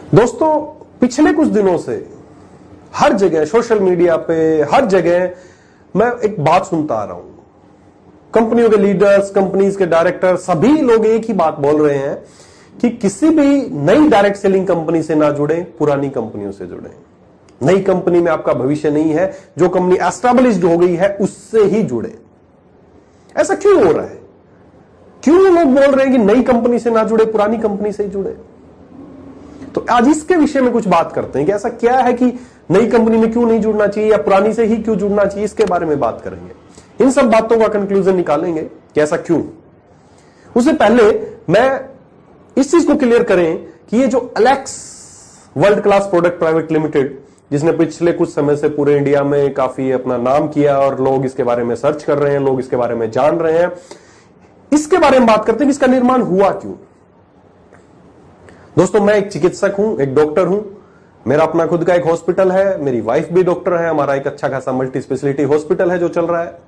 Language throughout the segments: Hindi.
दोस्तों, पिछले कुछ दिनों से हर जगह सोशल मीडिया पे हर जगह मैं एक बात सुनता आ रहा हूं। कंपनियों के लीडर्स, कंपनीज के डायरेक्टर, सभी लोग एक ही बात बोल रहे हैं कि किसी भी नई डायरेक्ट सेलिंग कंपनी से ना जुड़े, पुरानी कंपनियों से जुड़े। नई कंपनी में आपका भविष्य नहीं है, जो कंपनी एस्टैब्लिश्ड हो गई है उससे ही जुड़े। ऐसा क्यों हो रहा है? क्यों लोग बोल रहे हैं कि नई कंपनी से ना जुड़े, पुरानी कंपनी से ही जुड़े? तो आज इसके विषय में कुछ बात करते हैं कि ऐसा क्या है कि नई कंपनी में क्यों नहीं जुड़ना चाहिए या पुरानी से ही क्यों जुड़ना चाहिए। इसके बारे में बात करेंगे। इन सब बातों का कंक्लूजन निकालेंगे कि ऐसा क्यों। उससे पहले मैं इस चीज को क्लियर करें कि ये जो Alex world class product private limited, जिसने पिछले कुछ समय से पूरे इंडिया में काफी अपना नाम किया और लोग इसके बारे में सर्च कर रहे हैं, लोग इसके बारे में जान रहे हैं, इसके बारे में बात करते हैं कि इसका निर्माण हुआ क्यों। दोस्तों, मैं एक चिकित्सक हूं, एक डॉक्टर हूं। मेरा अपना खुद का एक हॉस्पिटल है, मेरी वाइफ भी डॉक्टर है। हमारा एक अच्छा खासा मल्टी स्पेशलिटी हॉस्पिटल है जो चल रहा है।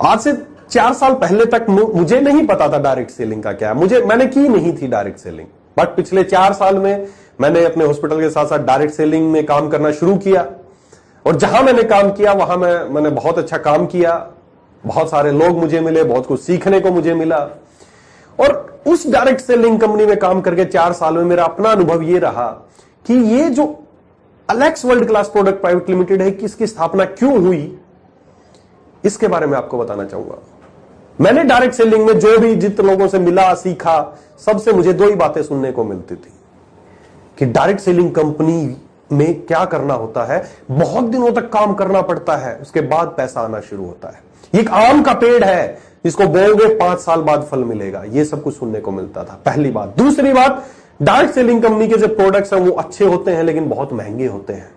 आज से 4 साल पहले तक मुझे नहीं पता था डायरेक्ट सेलिंग का क्या है। मैंने की नहीं थी डायरेक्ट सेलिंग, बट पिछले 4 साल में मैंने अपने हॉस्पिटल के साथ साथ डायरेक्ट सेलिंग में काम करना शुरू किया। और जहां मैंने काम किया वहां मैंने बहुत अच्छा काम किया। बहुत सारे लोग मुझे मिले, बहुत कुछ सीखने को मुझे मिला। और उस डायरेक्ट सेलिंग कंपनी में काम करके 4 साल में मेरा अपना अनुभव यह रहा कि ये जो Alex world class product private limited है, किसकी स्थापना क्यों हुई, इसके बारे में आपको बताना चाहूंगा। मैंने डायरेक्ट सेलिंग में जो भी जितने लोगों से मिला, सीखा, सबसे मुझे 2 ही बातें सुनने को मिलती थी कि डायरेक्ट सेलिंग कंपनी में क्या करना होता है, बहुत दिनों तक काम करना पड़ता है, उसके बाद पैसा आना शुरू होता है। ये एक आम का पेड़ है, इसको बोओगे 5 साल बाद फल मिलेगा। ये सब कुछ सुनने को मिलता था, पहली बात। दूसरी बात, डायरेक्ट सेलिंग कंपनी के जो प्रोडक्ट्स हैं वो अच्छे होते हैं लेकिन बहुत महंगे होते हैं।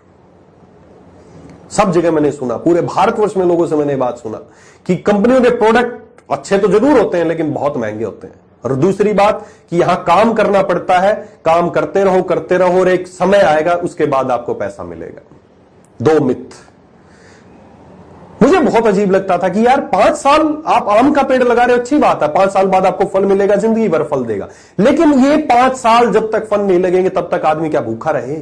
सब जगह मैंने सुना, पूरे भारतवर्ष में लोगों से मैंने बात सुना कि कंपनियों के प्रोडक्ट अच्छे तो जरूर होते हैं लेकिन बहुत महंगे होते हैं। और दूसरी बात कि यहां काम करना पड़ता है, काम करते रहो और एक समय आएगा उसके बाद आपको पैसा मिलेगा। 2 मिथ। मुझे बहुत अजीब लगता था कि यार 5 साल आप आम का पेड़ लगा रहे हो, अच्छी बात है, 5 साल बाद आपको फल मिलेगा, जिंदगी भर फल देगा। लेकिन ये 5 साल जब तक फल नहीं लगेंगे तब तक आदमी क्या भूखा रहे?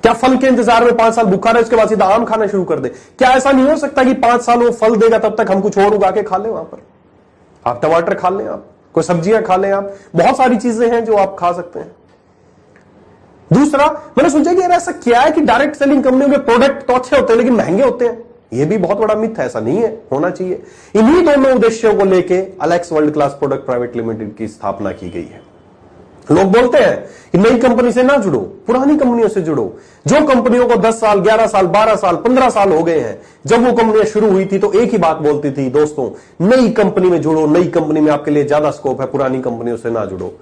क्या फल के इंतजार में 5 साल भूखा रहे, उसके बाद सीधा आम खाना शुरू कर दे? क्या ऐसा नहीं हो सकता कि 5 साल वो फल देगा तब तक हम कुछ और उगा के खा लें? वहां पर आप टमाटर खा लें, आप कोई सब्जियां खा लें, आप बहुत सारी चीजें हैं जो आप खा सकते हैं। दूसरा, मैंने सोचा कि यार ऐसा क्या है कि डायरेक्ट सेलिंग कंपनियों के प्रोडक्ट तो अच्छे होते हैं लेकिन महंगे होते हैं। यह भी बहुत बड़ा मिथ है, ऐसा नहीं है, होना चाहिए। इन्हीं दोनों उद्देश्यों को लेके Alex world class product private limited की स्थापना की गई है। लोग बोलते हैं कि नई कंपनी से ना जुड़ो, पुरानी कंपनियों से जुड़ो। जो कंपनियों को 10 साल, 11 साल, 12 साल, 15 साल हो गए हैं, जब वो कंपनियां शुरू हुई थी तो एक ही बात बोलती थी, दोस्तों नई कंपनी में जुड़ो, नई कंपनी में आपके लिए ज्यादा स्कोप है, पुरानी कंपनियों से ना जुड़ो।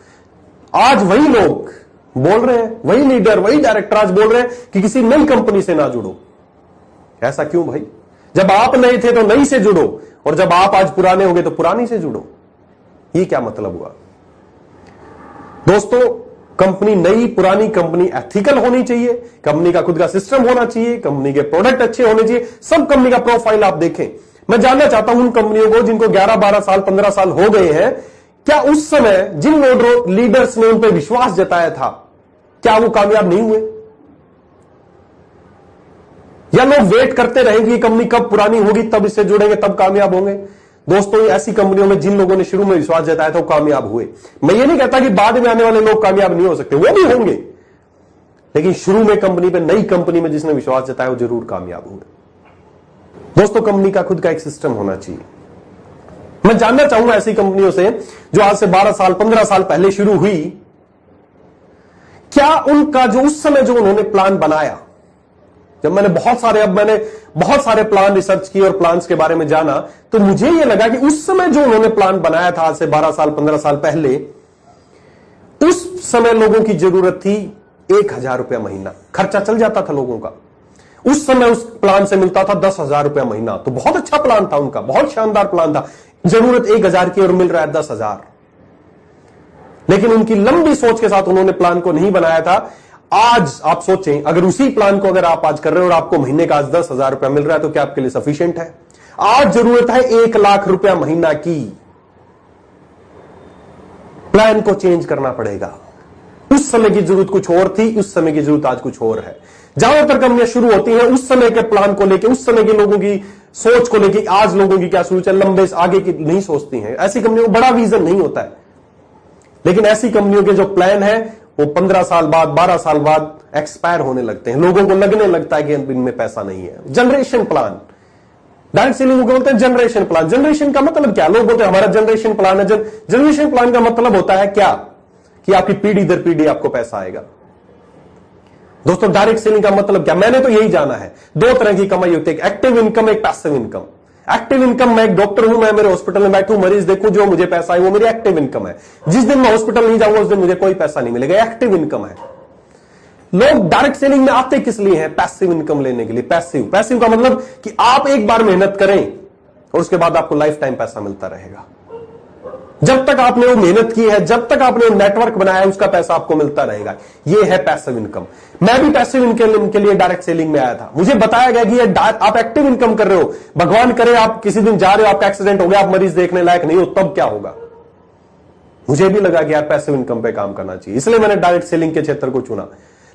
आज वही लोग बोल रहे हैं, वही लीडर, वही डायरेक्टर आज बोल रहे हैं कि किसी नई कंपनी से ना जुड़ो। ऐसा क्यों भाई? जब आप नए थे तो नई से जुड़ो और जब आप आज पुराने हो गए तो पुरानी से जुड़ो। ये क्या मतलब हुआ? दोस्तों, कंपनी नई पुरानी कंपनी एथिकल होनी चाहिए, कंपनी का खुद का सिस्टम होना चाहिए, कंपनी के प्रोडक्ट अच्छे होने चाहिए। सब कंपनी का प्रोफाइल आप देखें। मैं जानना चाहता हूं उन कंपनियों को जिनको 11, 12 साल, 15 साल हो गए हैं, क्या उस समय जिन लीडर्स ने उन पर विश्वास जताया था, क्या वो कामयाब नहीं हुए? या लोग वेट करते रहेंगे कि कंपनी कब पुरानी होगी तब इससे जुड़ेंगे, तब कामयाब होंगे? दोस्तों, ऐसी कंपनियों में जिन लोगों ने शुरू में विश्वास जताया था वो कामयाब हुए। मैं ये नहीं कहता कि बाद में आने वाले लोग कामयाब नहीं हो सकते, वो भी होंगे, लेकिन शुरू में कंपनी पे, नई कंपनी में जिसने विश्वास जताया वो जरूर कामयाब हुए। दोस्तों, कंपनी का खुद का एक सिस्टम होना चाहिए। मैं जानना चाहूंगा ऐसी कंपनियों से जो आज से 12 साल, 15 साल पहले शुरू हुई, क्या उनका जो उस समय जो उन्होंने प्लान बनाया, जब मैंने बहुत सारे प्लान रिसर्च किए और प्लान्स के बारे में जाना, तो मुझे यह लगा कि उस समय जो उन्होंने प्लान बनाया था आज से 12 साल, 15 साल पहले, उस समय लोगों की जरूरत थी 1000 रुपया महीना। खर्चा चल जाता था लोगों का। उस समय उस प्लान से मिलता था 10,000 रुपया महीना। तो बहुत अच्छा प्लान था उनका, बहुत शानदार प्लान था। जरूरत 1000 की और मिल रहा है 10,000। लेकिन उनकी लंबी सोच के साथ उन्होंने प्लान को नहीं बनाया था। आज आप सोचें, अगर उसी प्लान को अगर आप आज कर रहे हो और आपको महीने का आज 10,000 रुपया मिल रहा है तो क्या आपके लिए सफिशिएंट है? आज जरूरत है 1 लाख रुपया महीना की। प्लान को चेंज करना पड़ेगा। उस समय की जरूरत कुछ और थी, उस समय की जरूरत आज कुछ और है। ज्यादातर कंपनियां शुरू होती हैं उस समय के प्लान को लेकर, उस समय के लोगों की सोच को लेकर, आज लोगों की क्या सोच है, लंबे आगे की नहीं सोचती हैं। ऐसी कंपनियों को बड़ा विजन नहीं होता है, लेकिन ऐसी कंपनियों के जो प्लान है वो 15 साल बाद, 12 साल बाद एक्सपायर होने लगते हैं। लोगों को लगने लगता है कि इनमें पैसा नहीं है। जनरेशन प्लान, डायरेक्ट सेलिंग को बोलते हैं जनरेशन प्लान। जनरेशन का मतलब क्या? लोग बोलते हैं हमारा जनरेशन प्लान है। जनरेशन प्लान का मतलब होता है क्या? कि आपकी पीढ़ी दर पीढ़ी आपको पैसा आएगा। दोस्तों, डायरेक्ट सेलिंग का मतलब क्या? मैंने तो यही जाना है, दो तरह की कमाई होती है, एक एक्टिव इनकम, एक पैसिव इनकम। एक्टिव इनकम, मैं एक डॉक्टर हूं, मैं मेरे हॉस्पिटल में बैठूं, मरीज देखूं, जो मुझे पैसा है वो मेरी एक्टिव इनकम है। जिस दिन मैं हॉस्पिटल नहीं जाऊंगा उस दिन मुझे कोई पैसा नहीं मिलेगा, एक्टिव इनकम है। लोग डायरेक्ट सेलिंग में आते किस लिए हैं? पैसिव इनकम लेने के लिए। पैसिव का मतलब कि आप एक बार मेहनत करें और उसके बाद आपको लाइफ टाइम पैसा मिलता रहेगा। जब तक आपने वो मेहनत की है, जब तक आपने नेटवर्क बनाया है, उसका पैसा आपको मिलता रहेगा। ये है पैसिव इनकम। मैं भी पैसिव इनकम के लिए डायरेक्ट सेलिंग में आया था। मुझे बताया गया कि आप एक्टिव इनकम कर रहे हो, भगवान करे आप किसी दिन जा रहे हो, आपका एक्सीडेंट हो गया, आप मरीज देखने लायक नहीं हो, तब क्या होगा? मुझे भी लगा कि यार पैसिव इनकम पे काम करना चाहिए, इसलिए मैंने डायरेक्ट सेलिंग के क्षेत्र को चुना।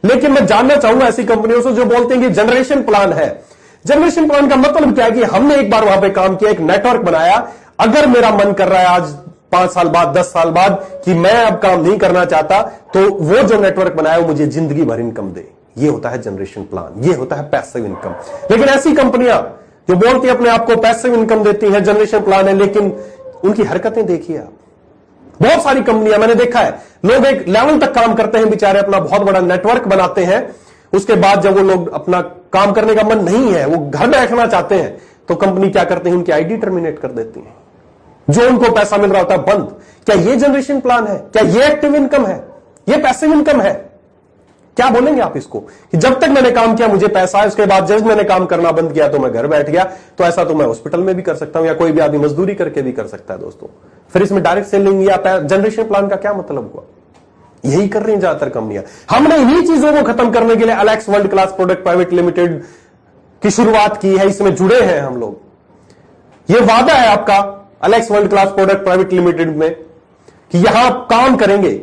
लेकिन मैं जानना चाहूंगा ऐसी कंपनियों से जो बोलते हैं कि जनरेशन प्लान है। जनरेशन प्लान का मतलब क्या है? कि हमने एक बार वहां पे काम किया, एक नेटवर्क बनाया, अगर मेरा मन कर रहा है आज 5 साल बाद, 10 साल बाद कि मैं अब काम नहीं करना चाहता, तो वो जो नेटवर्क बनाया वो मुझे जिंदगी भर इनकम दे। ये होता है जनरेशन प्लान, ये होता है पैसिव इनकम। लेकिन ऐसी कंपनियां जो बोलती है अपने आप को पैसिव इनकम देती है, जनरेशन प्लान है, लेकिन उनकी हरकतें देखिए आप। बहुत सारी कंपनियां मैंने देखा है, लोग एक लेवल तक काम करते हैं बेचारे, अपना बहुत बड़ा नेटवर्क बनाते हैं, उसके बाद जब वो लोग अपना काम करने का मन नहीं है, वो घर बैठना चाहते हैं, तो कंपनी क्या करते हैं? उनकी आईडी टर्मिनेट कर देती है, जो उनको पैसा मिल रहा होता है बंद। क्या ये जनरेशन प्लान है? क्या ये एक्टिव इनकम है? ये पैसिव इनकम है? क्या बोलेंगे आप इसको? कि जब तक मैंने काम किया मुझे पैसा है, उसके बाद जब मैंने काम करना बंद किया तो मैं घर बैठ गया। तो ऐसा तो मैं हॉस्पिटल में भी कर सकता हूं, या कोई भी आदमी मजदूरी करके भी कर सकता है। दोस्तों, फिर इसमें डायरेक्ट सेलिंग या जनरेशन प्लान का क्या मतलब हुआ? यही कर रही हैं ज्यादातर कंपनियां। हमने इन्हीं चीजों को खत्म करने के लिए Alex world class product private limited की शुरुआत की है, इसमें जुड़े हैं हम लोग। ये वादा है आपका Alex world class product private limited में कि यहां आप काम करेंगे,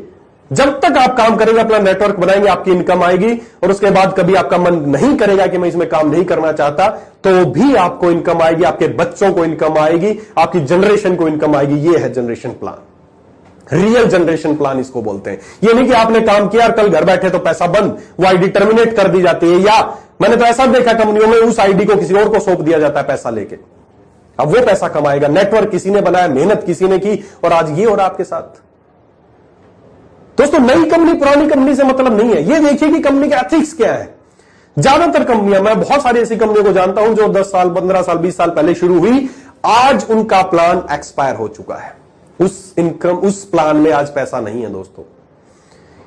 जब तक आप काम करेंगे, अपना नेटवर्क बनाएंगे, आपकी इनकम आएगी, और उसके बाद कभी आपका मन नहीं करेगा कि मैं इसमें काम नहीं करना चाहता, तो भी आपको इनकम आएगी, आपके बच्चों को इनकम आएगी, आपकी जनरेशन को इनकम आएगी। ये है generation plan, real generation plan इसको बोलते हैं। ये नहीं कि आपने काम किया और कल घर बैठे तो पैसा बंद, वो आईडी टर्मिनेट कर दी जाती है, या मैंने तो ऐसा देखा कंपनियों में उस आईडी को किसी और को सौंप दिया जाता है पैसा लेके। अब वो पैसा कमाएगा, नेटवर्क किसी ने बनाया, मेहनत किसी ने की, और आज ये हो रहा आपके साथ। दोस्तों, नई कंपनी पुरानी कंपनी से मतलब नहीं है, ये देखिए कि कंपनी के एथिक्स क्या है। ज्यादातर कंपनियां, मैं बहुत सारी ऐसी कंपनियों को जानता हूं जो 10 साल, 15 साल, 20 साल पहले शुरू हुई, आज उनका प्लान एक्सपायर हो चुका है। उस इनकम, उस प्लान में आज पैसा नहीं है दोस्तों।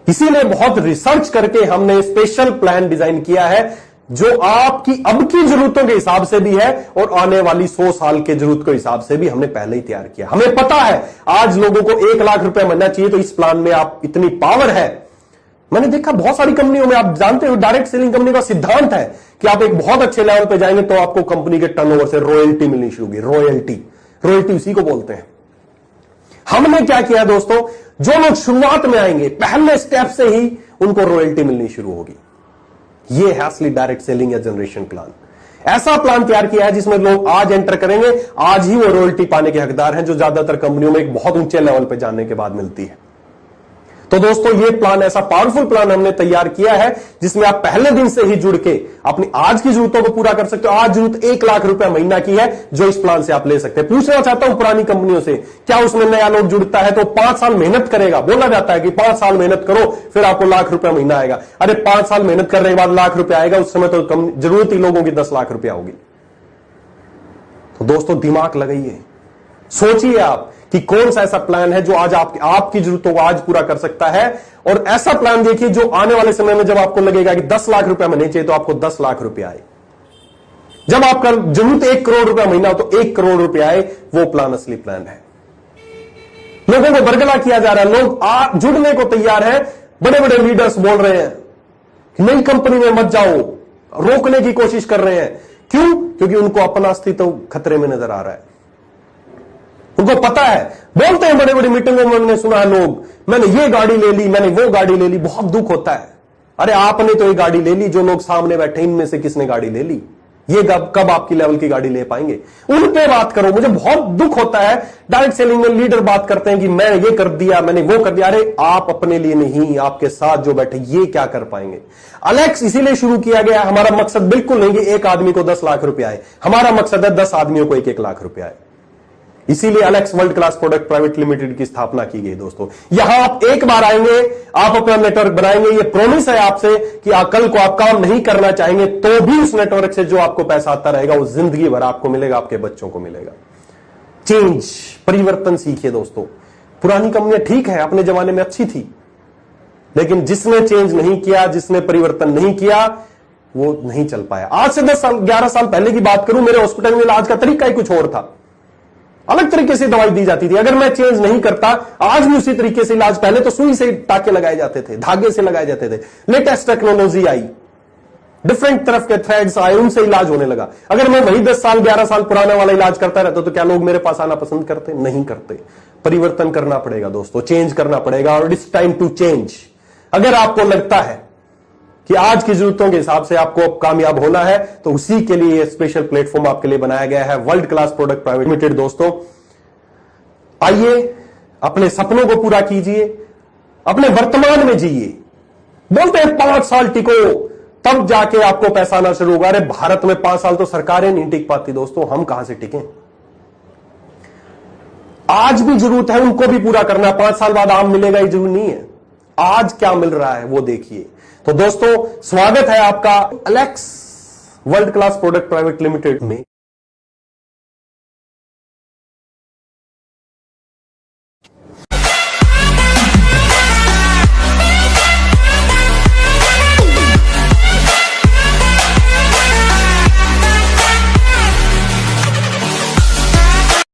इसीलिए बहुत रिसर्च करके हमने स्पेशल प्लान डिजाइन किया है, जो आपकी अब की जरूरतों के हिसाब से भी है और आने वाली 100 साल के जरूरत के हिसाब से भी हमने पहले ही तैयार किया। हमें पता है आज लोगों को 1 लाख रुपए मिलना चाहिए, तो इस प्लान में आप इतनी पावर है। मैंने देखा बहुत सारी कंपनियों में, आप जानते हो डायरेक्ट सेलिंग कंपनी का सिद्धांत है कि आप एक बहुत अच्छे लेवल पे जाएंगे तो आपको कंपनी के टर्नओवर से रॉयल्टी मिलनी शुरू होगी। रॉयल्टी उसी को बोलते हैं। हमने क्या किया दोस्तों, जो लोग शुरुआत में आएंगे पहले स्टेप से ही उनको रॉयल्टी मिलनी शुरू होगी। ये है असली डायरेक्ट सेलिंग या जनरेशन प्लान। ऐसा प्लान तैयार किया है जिसमें लोग आज एंटर करेंगे, आज ही वो रॉयल्टी पाने के हकदार हैं, जो ज्यादातर कंपनियों में एक बहुत ऊंचे लेवल पे जाने के बाद मिलती है। तो दोस्तों, ये प्लान, ऐसा पावरफुल प्लान हमने तैयार किया है जिसमें आप पहले दिन से ही जुड़ के अपनी आज की जरूरतों को पूरा कर सकते हो। आज जरूरत 1 लाख रुपए महीना की है, जो इस प्लान से आप ले सकते हैं। पूछना चाहता हूं पुरानी कंपनियों से, क्या उसमें नया लोग जुड़ता है तो 5 साल मेहनत करेगा? बोला जाता है कि 5 साल मेहनत करो फिर आपको लाख रुपए महीना आएगा। अरे 5 साल मेहनत करने के बाद लाख रुपए आएगा, उस समय तो जरूरत ही लोगों की 10 लाख रुपया होगी। तो दोस्तों, दिमाग लगाइए, सोचिए आप कि कौन सा ऐसा प्लान है जो आज आपकी जरूरतों को आज पूरा कर सकता है। और ऐसा प्लान देखिए जो आने वाले समय में जब आपको लगेगा कि 10 लाख रुपया महीने चाहिए तो आपको 10 लाख रुपया आए। जब आपका जरूरत 1 करोड़ रुपया महीना हो तो 1 करोड़ रुपया आए, वो प्लान असली प्लान है। लोगों को बरगला किया जा रहा है, लोग जुड़ने को तैयार है। बड़े बड़े लीडर्स बोल रहे हैं कि नई कंपनी में मत जाओ, रोकने की कोशिश कर रहे हैं। क्यों? क्योंकि उनको अपना अस्तित्व खतरे में नजर आ रहा है। उनको पता है, बोलते हैं बड़े बड़ी मीटिंगों में, मैंने सुना है लोग, मैंने ये गाड़ी ले ली, मैंने वो गाड़ी ले ली, बहुत दुख होता है। अरे आपने तो ये गाड़ी ले ली, जो लोग सामने बैठे इनमें से किसने गाड़ी ले ली? ये कब आपकी लेवल की गाड़ी ले पाएंगे? उन पे बात करो। मुझे बहुत दुख होता है डायरेक्ट सेलिंग में लीडर बात करते हैं कि मैं ये कर दिया, मैंने वो कर दिया। अरे आप अपने लिए नहीं, आपके साथ जो बैठे ये क्या कर पाएंगे? अलेक्स इसीलिए शुरू किया गया। हमारा मकसद बिल्कुल नहीं कि एक आदमी को 10 लाख रुपया आए, हमारा मकसद है 10 आदमियों को 1-1 लाख रुपया आए। इसीलिए Alex world class product private limited की स्थापना की गई। दोस्तों यहां आप एक बार आएंगे, आप अपना नेटवर्क बनाएंगे, ये प्रॉमिस है आपसे कि कल को आप काम नहीं करना चाहेंगे तो भी उस नेटवर्क से जो आपको पैसा आता रहेगा वो जिंदगी भर आपको मिलेगा, आपके बच्चों को मिलेगा। चेंज, परिवर्तन सीखिए दोस्तों। पुरानी कंपनियां ठीक है, अपने जमाने में अच्छी थी, लेकिन जिसने चेंज नहीं किया, जिसने परिवर्तन नहीं किया, वो नहीं चल पाया। आज से 10 साल 11 साल पहले की बात करूं, मेरे हॉस्पिटल में इलाज का तरीका ही कुछ और था, अलग तरीके से दवाई दी जाती थी। अगर मैं चेंज नहीं करता, आज भी उसी तरीके से इलाज, पहले तो सुई से टाके लगाए जाते थे, धागे से लगाए जाते थे, लेटेस्ट टेक्नोलॉजी आई, डिफरेंट तरफ के थ्रेड्स आए, उनसे इलाज होने लगा। अगर मैं वही 10 साल 11 साल पुराना वाला इलाज करता रहता तो क्या लोग मेरे पास आना पसंद करते? नहीं करते। परिवर्तन करना पड़ेगा दोस्तों, चेंज करना पड़ेगा, और इट्स टाइम टू चेंज। अगर आपको लगता है कि आज की जरूरतों के हिसाब से आपको कामयाब होना है, तो उसी के लिए ये स्पेशल प्लेटफॉर्म आपके लिए बनाया गया है, world class product private limited. दोस्तों आइए, अपने सपनों को पूरा कीजिए, अपने वर्तमान में जिए। बोलते हैं 5 साल टिको, तब जाके आपको पैसा आना शुरू होगा। अरे भारत में 5 साल तो सरकारें नहीं टिक पाती दोस्तों, हम कहां से टिकें? आज भी जरूरत है उनको भी पूरा करना। 5 साल बाद आम मिलेगा ये जरूरी नहीं है, आज क्या मिल रहा है वो देखिए। तो दोस्तों स्वागत है आपका Alex world class product private limited में।